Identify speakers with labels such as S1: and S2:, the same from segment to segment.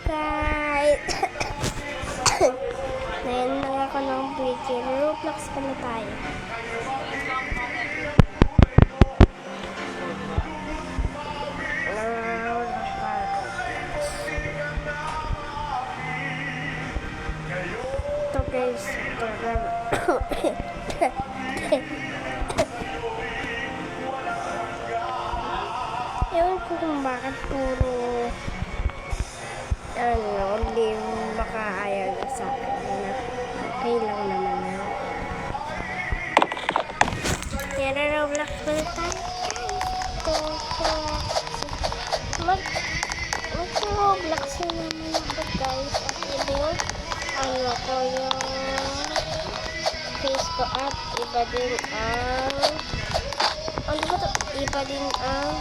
S1: guys! Ngayon lang ako ng video. Roblox pala tayo. Ito guys, ewan ko kung bakit puro hindi makaayaw na sa akin na okay lang naman na. Kaya Roblox pala tayo guys. Mag-Roblox na naman ako guys. At yung ko yung face ko at iba din ang iba din ang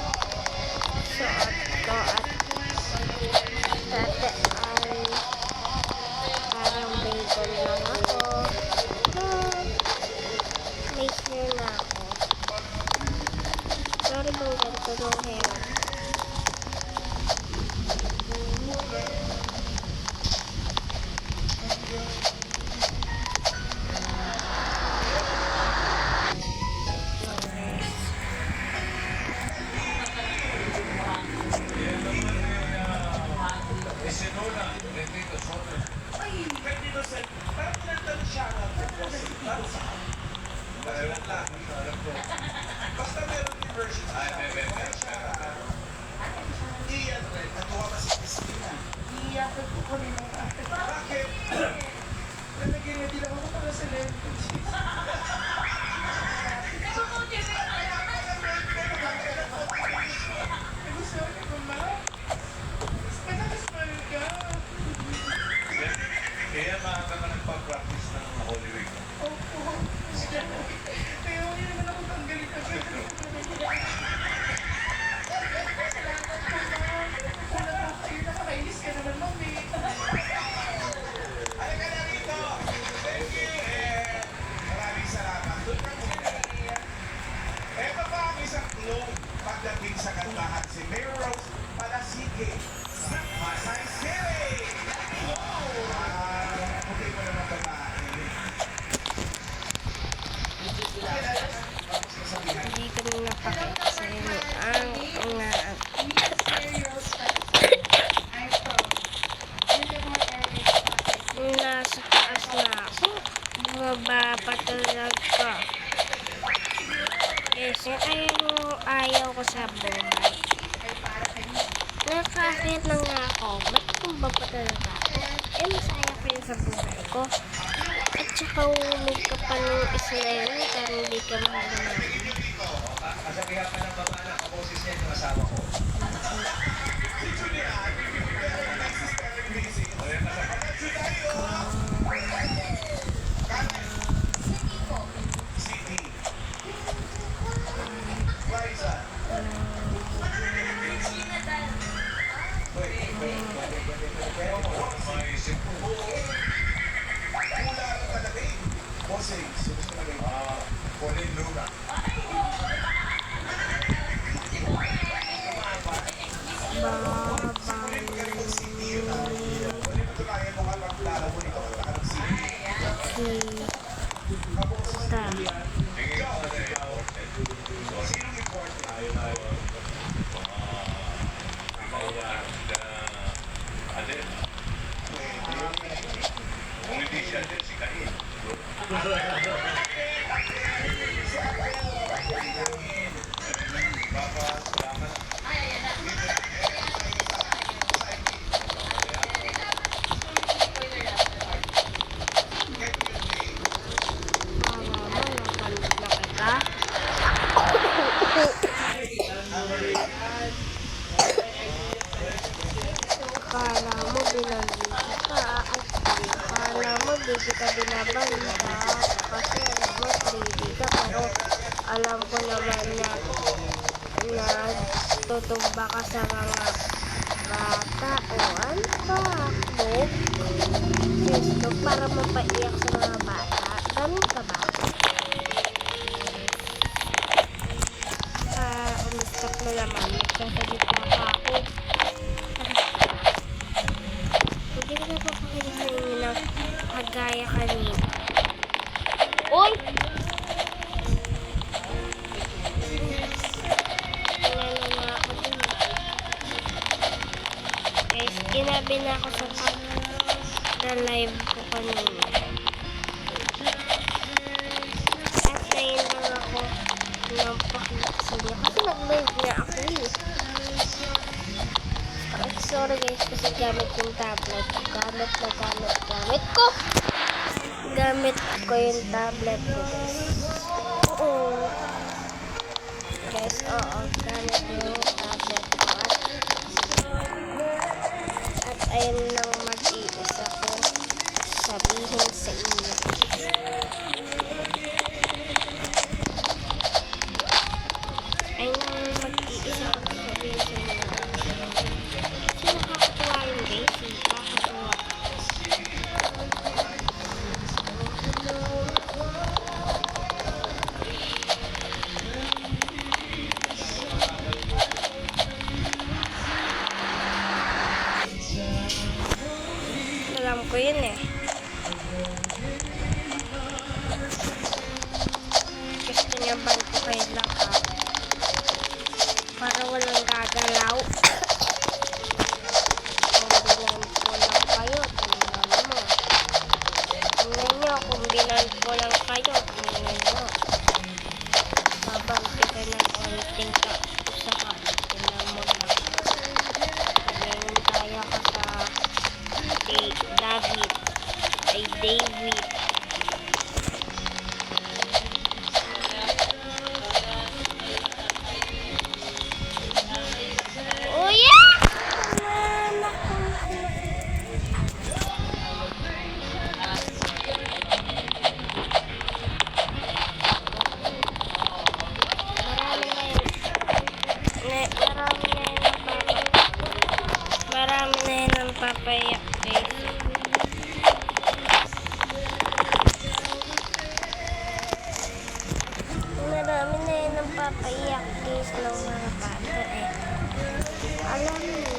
S1: suot ko at dati ay parang bacon lang ako. May hair na ako. Sorry kung ganito yung hair.
S2: Basta meron yung version sa Iyan rin, natuwa ka si Christina. Iyan ko ko rin mga. Bakit? Nag-ready lang ako para sa celebrities. Gusto niyo ba ma? Nag-smile ka. Kaya maaga ka nagpa-practice ng Holy Week. Opo. Kaya hindi naman ako tanggalin agad. Nakakainis ka naman, mami. Halika na rito. Thank you. Maraming salamat. Doon ka muna. Ito pa ang isang clue pagdating sa kantahan. Si Mayor Rose Palasike sa Pasay City. Okay mo naman babae.
S1: Hindi ko na napakita sa inyo ang nasa taas na ako. Bumaba pa talaga. Kasi ayaw ko sa buhay. Nakakit na nga ako. Ba't bumaba pa talaga ako? Masaya ko yun sa buhay ko. At saka umig ka pa ng isa na yun para hindi ka mahalaman.
S2: Kasabihan pa ng baba na kaposes niya yung asawa ko. Pauline Luna. Kung hindi siya din si Kahin.
S1: Kala mo binalita kala mo di kita binabalita kasi alam mo 3D ka pero alam ko naman na tutumba ka sa mga bata o ano ba gusto para mapaiyak sa mga bata ganun ka ba? Umistak na naman nagsasalita pa ako Ginabi na ako sa pag na live ko kanina. At ngayon lang ako napakita sa inyo. Kasi nag-live na ako eh. At sorry guys kasi gamit yung tablet. Gamit ko. Gamit ko yung tablet ko guys. Oo. Guys, oo. Gamit ko yung tablet ko. At ayun lang mag-iisa ko sabihin sa inyo. Ayun lang mag-iisa ko sabihin sa inyo. Kasi nakakatuwa yun guys. Nakakatuwa. Alam ko yun eh. Gusto niya ban ko kayo lahat. Para walang gagalaw. Kung binan ko lang kayo, tingnan mo. Tingnan nyo, kung binan ko lang kayo, tingnan nyo. Babanti ka ng konting kausahan. Tingnan mo lang. Tingnan tayo ka sa David. Ay, David. Oh, yeah! Marami na yun ang papayak guys. Marami na yun ang papayak guys ng mga bata eh. Alam niyo,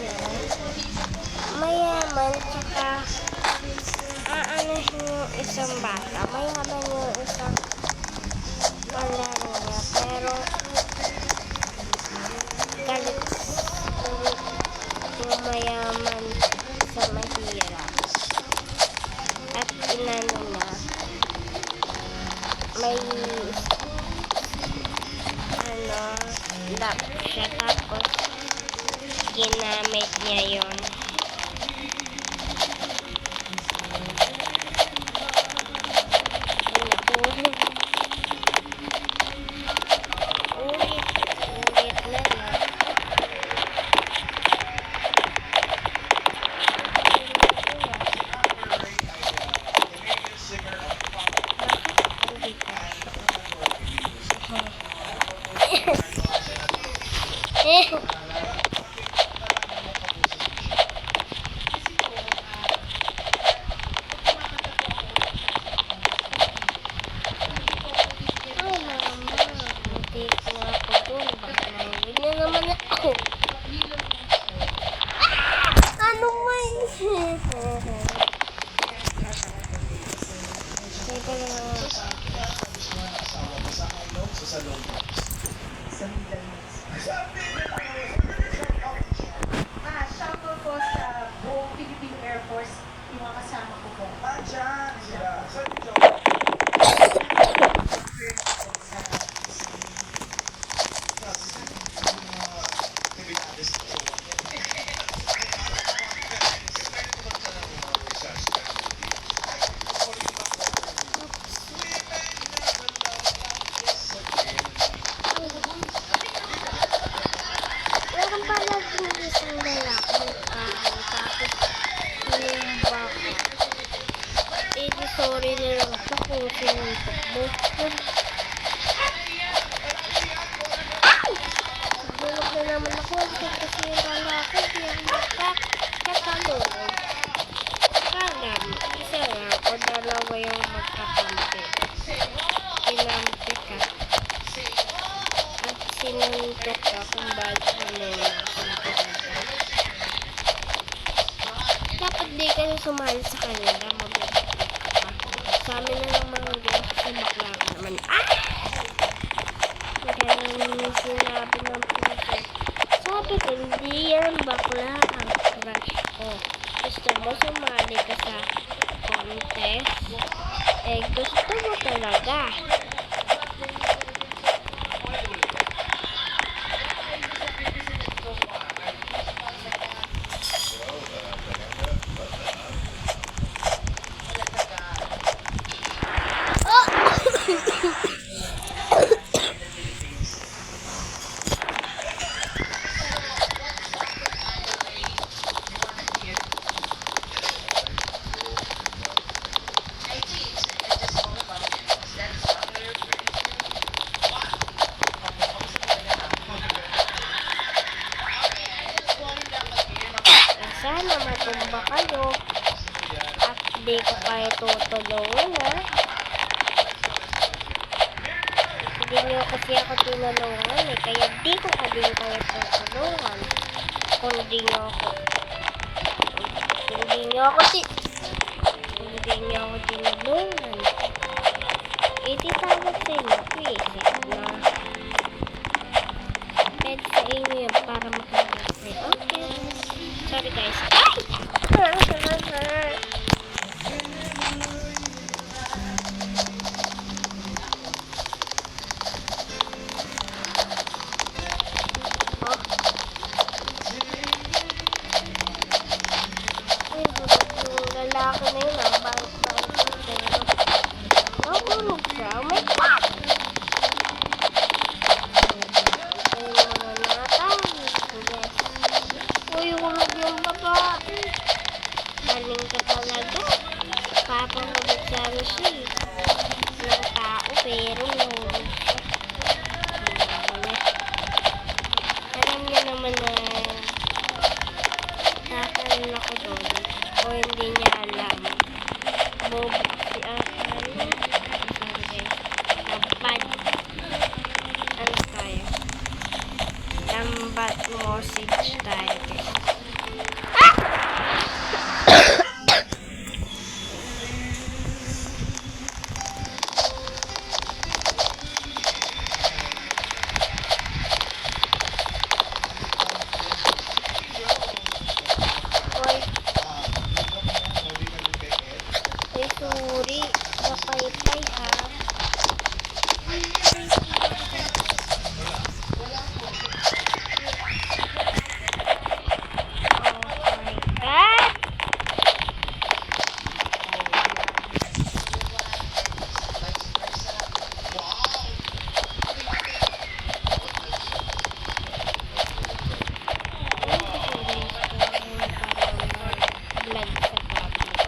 S1: mayaman tsaka aanahin yung isang bata. Mayaman yung isang palaro niya. Pero galit yung mayaman sa mahirap. At inano niya, may lap siya tapos ginamit niya yun. Ulit na lang. Ano man?
S3: Shoutout po sa buong Philippine Air Force, yung mga kasama ko po.
S2: Andyan sila. Saan yung job?
S1: Meron pala din isang lalaki tapos yung baka. Eh di sorry na lang ako kung sinuntok mo. Bulog na naman ako kasi yung lalaki yung katalunod. Kagam, isa lang o dalawa yung magkakampi. Kinampi ka. At sinuntok ka kung bago ka muna. Dapat di ka na sumali sa kanila, magbibigay ka pa. Sa amin na lang mga ganyan kasi bakla ka naman. Ganun sinabi ng pinag. Sabi ko, hindi yan bakla ang crush ko. Oh, gusto mo sumali ka sa contest? Eh, gusto mo talaga. Sana matumba kayo at di ko kayo tutulungan, ha? Hindi nyo kasi ako tinulungan eh, kaya di ko ka din kayo tutulungan. Kung di nyo ako tinulungan. Ititawag sa inyo, please, na pwede sa inyo yun para makapagpapay. Okay. Sorry guys. Ay! Oh. Ay, yung lalaki na yun, ang balik-balik. Pero, nahulog siya. Oh my God! Ay, mga natay. Yes. Uy, hulog yung babae. Galing ka talaga. Papahulog sana siya eh. Ng tao, pero nahulog siya. Alam niya naman na nakaroon ako doon. O hindi niya alam. Bob si Asan. Sorry guys. Lambat. Ano tayo? Lambat message tayo guys. Oy. Ay, sorry. Napaypay ha. Oh my God. Vlog sa public.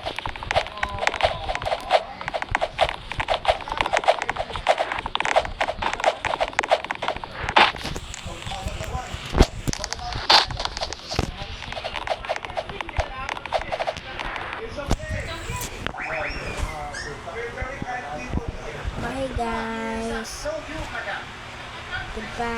S1: Bye guys. Goodbye.